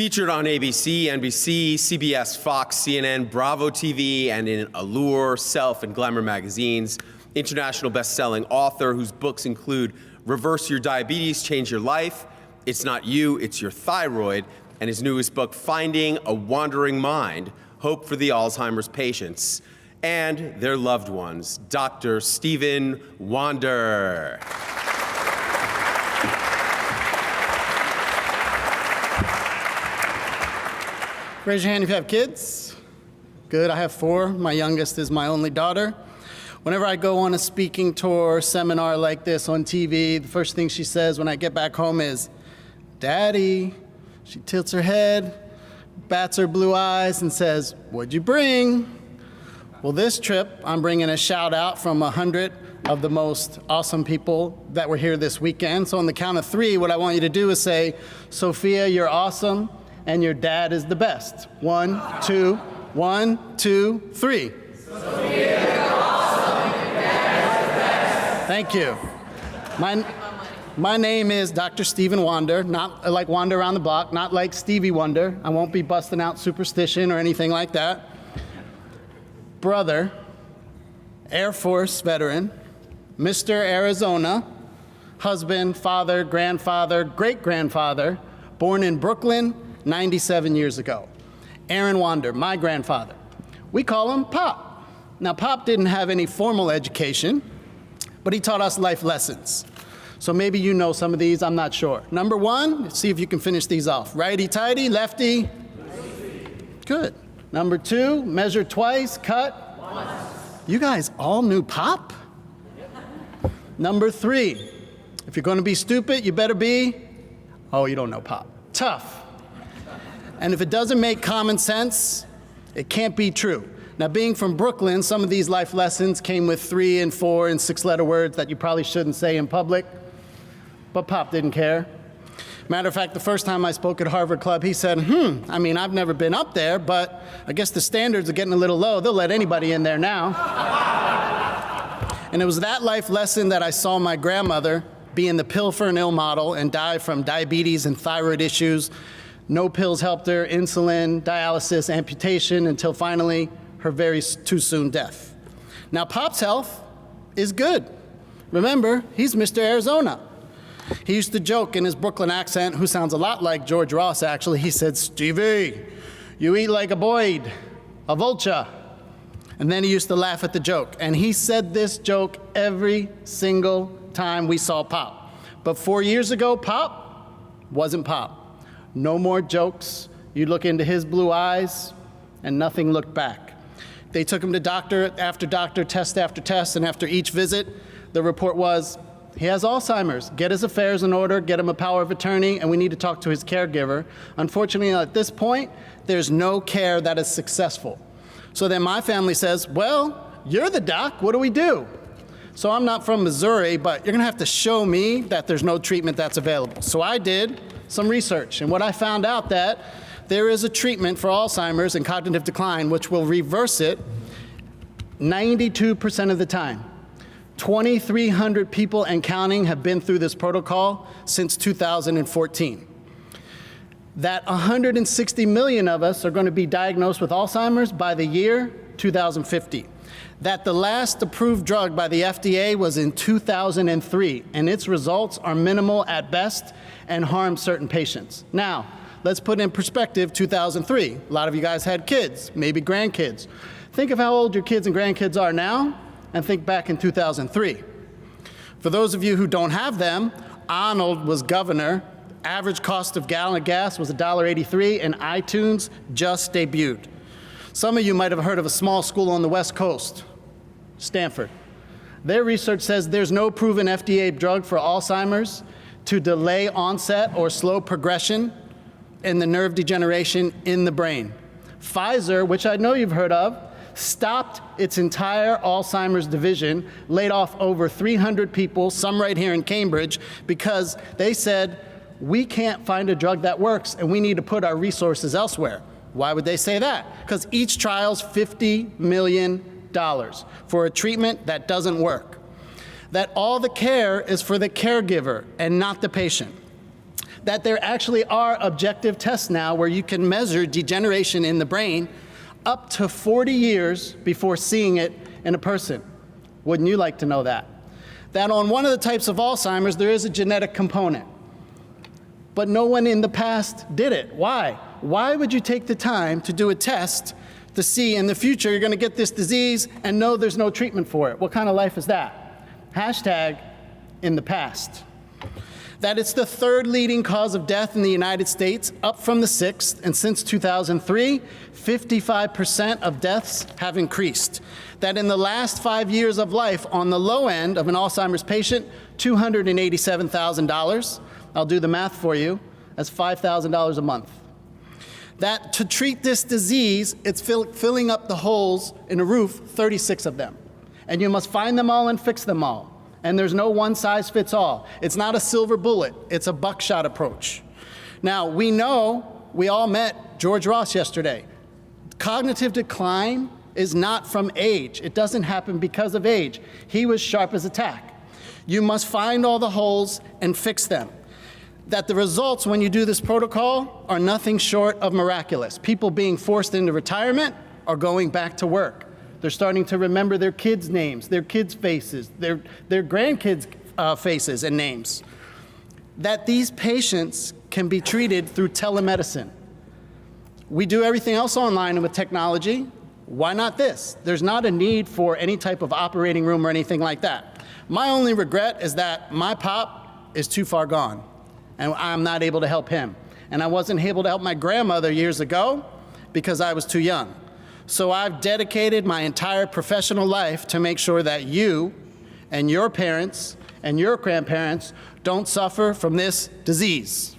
Featured on ABC, NBC, CBS, Fox, CNN, Bravo TV, and in Allure, Self, and Glamour magazines. International best-selling author whose books include Reverse Your Diabetes, Change Your Life, It's Not You, It's Your Thyroid, and his newest book, Finding a Wandering Mind, Hope for the Alzheimer's Patients, and their loved ones, Dr. Stephen Wander. Raise your hand if you have kids. Good, I have 4. My youngest is my only daughter. Whenever I go on a speaking tour, seminar like this on TV, the first thing she says when I get back home is, "Daddy." She tilts her head, bats her blue eyes, and says, "What'd you bring?" Well, this trip, I'm bringing a shout out from 100 of the most awesome people that were here this weekend. So on the count of 3, what I want you to do is say, "Sophia, you're awesome, and your dad is the best." 1, 2, 1, 2, 3. Sophia, you're awesome, and your dad is the best. Thank you. My name is Dr. Stephen Wander, not like Wander around the block, not like Stevie Wonder. I won't be busting out superstition or anything like that. Brother, Air Force veteran, Mr. Arizona, husband, father, grandfather, great-grandfather, born in Brooklyn 97 years ago. Aaron Wander, my grandfather. We call him Pop. Now, Pop didn't have any formal education, but he taught us life lessons. So maybe you know some of these, I'm not sure. Number 1, let's see if you can finish these off. Righty-tighty, lefty? Good. Number 2, measure twice, cut? Once. You guys all knew Pop? Number 3, if you're gonna be stupid, you better be, oh, you don't know Pop, tough. And if it doesn't make common sense, it can't be true. Now, being from Brooklyn, some of these life lessons came with 3 and 4 and 6-letter words that you probably shouldn't say in public, but Pop didn't care. Matter of fact, the first time I spoke at Harvard Club, he said, I mean, I've never been up there, but I guess the standards are getting a little low. They'll let anybody in there now. And it was that life lesson that I saw my grandmother be in the pill for an ill model and die from diabetes and thyroid issues. No pills helped her, insulin, dialysis, amputation, until finally her very too soon death. Now, Pop's health is good. Remember, he's Mr. Arizona. He used to joke in his Brooklyn accent, who sounds a lot like George Ross, actually. He said, "Stevie, you eat like a Boyd, a vulture." And then he used to laugh at the joke. And he said this joke every single time we saw Pop. But 4 years ago, Pop wasn't Pop. No more jokes. You look into his blue eyes, and nothing looked back. They took him to doctor after doctor, test after test, and after each visit, the report was, he has Alzheimer's. Get his affairs in order, get him a power of attorney, and we need to talk to his caregiver. Unfortunately, at this point, there's no care that is successful. So then my family says, well, you're the doc, what do we do? So I'm not from Missouri, but you're gonna have to show me that there's no treatment that's available. So I did some research, and what I found out that there is a treatment for Alzheimer's and cognitive decline which will reverse it 92% of the time. 2,300 people and counting have been through this protocol since 2014. That 160 million of us are going to be diagnosed with Alzheimer's by the year 2050. That the last approved drug by the FDA was in 2003, and its results are minimal at best and harm certain patients. Now, let's put in perspective 2003. A lot of you guys had kids, maybe grandkids. Think of how old your kids and grandkids are now, and think back in 2003. For those of you who don't have them, Arnold was governor. Average cost of gallon of gas was $1.83, and iTunes just debuted. Some of you might have heard of a small school on the West Coast, Stanford. Their research says there's no proven FDA drug for Alzheimer's to delay onset or slow progression in the nerve degeneration in the brain. Pfizer, which I know you've heard of, stopped its entire Alzheimer's division, laid off over 300 people, some right here in Cambridge, because they said, we can't find a drug that works and we need to put our resources elsewhere. Why would they say that? Because each trial's $50 million for a treatment that doesn't work. That all the care is for the caregiver and not the patient. that there actually are objective tests now where you can measure degeneration in the brain up to 40 years before seeing it in a person. Wouldn't you like to know that? That on one of the types of Alzheimer's, there is a genetic component. But no one in the past did it. Why? Why would you take the time to do a test to see in the future you're going to get this disease and know there's no treatment for it? What kind of life is that? Hashtag in the past. That it's the third leading cause of death in the United States, up from the sixth, and since 2003, 55% of deaths have increased. That in the last 5 years of life, on the low end of an Alzheimer's patient, $287,000. I'll do the math for you. That's $5,000 a month. That to treat this disease, it's filling up the holes in a roof, 36 of them. And you must find them all and fix them all. And there's no one size fits all. It's not a silver bullet, it's a buckshot approach. Now, we know, we all met George Ross yesterday. Cognitive decline is not from age. It doesn't happen because of age. He was sharp as a tack. You must find all the holes and fix them. That the results when you do this protocol are nothing short of miraculous. People being forced into retirement or going back to work. They're starting to remember their kids' names, their kids' faces, their grandkids' faces and names. That these patients can be treated through telemedicine. We do everything else online and with technology. Why not this? There's not a need for any type of operating room or anything like that. My only regret is that my pop is too far gone, and I'm not able to help him. And I wasn't able to help my grandmother years ago because I was too young. So I've dedicated my entire professional life to make sure that you and your parents and your grandparents don't suffer from this disease.